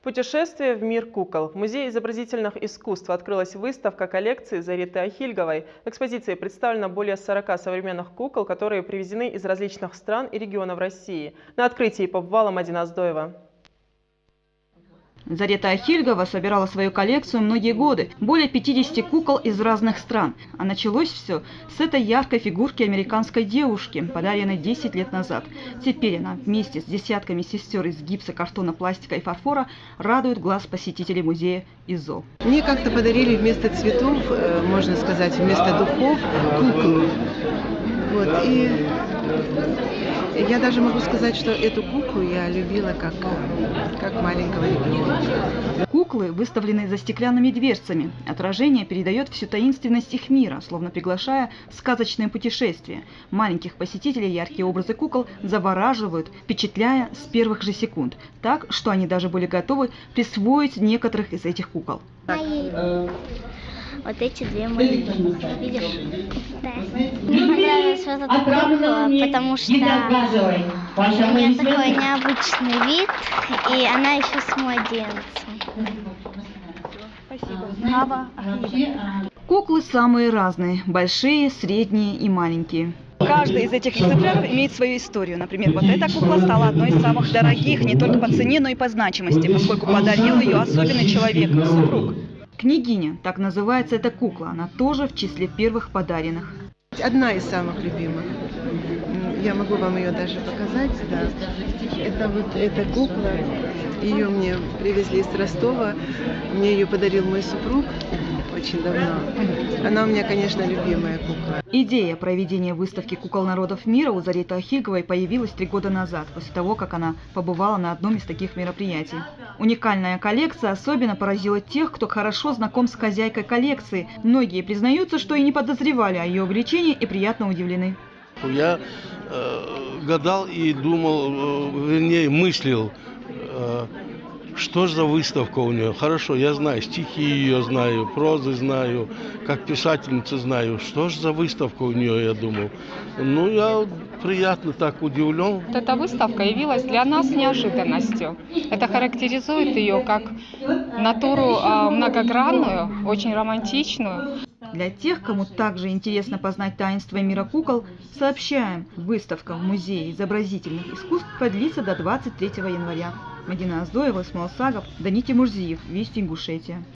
Путешествие в мир кукол. В Музее изобразительных искусств открылась выставка коллекции Зариты Ахильговой. В экспозиции представлено более 40 современных кукол, которые привезены из различных стран и регионов России. На открытии побывала Мадина Аздоева. Зарита Ахильгова собирала свою коллекцию многие годы, более 50 кукол из разных стран. А началось все с этой яркой фигурки американской девушки, подаренной 10 лет назад. Теперь она вместе с десятками сестер из гипса, картона, пластика и фарфора радует глаз посетителей музея ИЗО. Мне как-то подарили вместо цветов, можно сказать, вместо духов, куклу. Вот, и я даже могу сказать, что эту куклу я любила как маленького ребенка. Куклы выставлены за стеклянными дверцами. Отражение передает всю таинственность их мира, словно приглашая в сказочное путешествие. Маленьких посетителей яркие образы кукол завораживают, впечатляя с первых же секунд. Так, что они даже были готовы присвоить некоторых из этих кукол. Вот эти две мои. Видишь? Да. Мне понравилась вот эта кукла, потому что у нее такой необычный вид, и она еще с младенцем. Спасибо. Куклы самые разные – большие, средние и маленькие. Каждый из этих экземпляров имеет свою историю. Например, вот эта кукла стала одной из самых дорогих не только по цене, но и по значимости, поскольку подарил ее особенный человек – супруг. Княгиня, так называется эта кукла, она тоже в числе первых подаренных. Одна из самых любимых. Я могу вам ее даже показать. Да. Это вот эта кукла. Ее мне привезли из Ростова. Мне ее подарил мой супруг очень давно. Она у меня, конечно, любимая кукла. Идея проведения выставки кукол народов мира у Зариты Ахильговой появилась 3 года назад, после того, как она побывала на одном из таких мероприятий. Уникальная коллекция особенно поразила тех, кто хорошо знаком с хозяйкой коллекции. Многие признаются, что и не подозревали о ее увлечении и приятно удивлены. Я гадал и думал, вернее, мыслил, что же за выставка у нее. Хорошо, я знаю, стихи ее знаю, прозы знаю, как писательницу знаю. Что же за выставка у нее, я думал. Ну, я приятно так удивлен. Эта выставка явилась для нас неожиданностью. Это характеризует ее как натуру многогранную, очень романтичную. Для тех, кому также интересно познать таинство мира кукол, сообщаем, выставка в Музее изобразительных искусств продлится до 23 января. Мадина Аздоева, Исмаил Сагов, Даник Тимурзиев, Вести Ингушетия.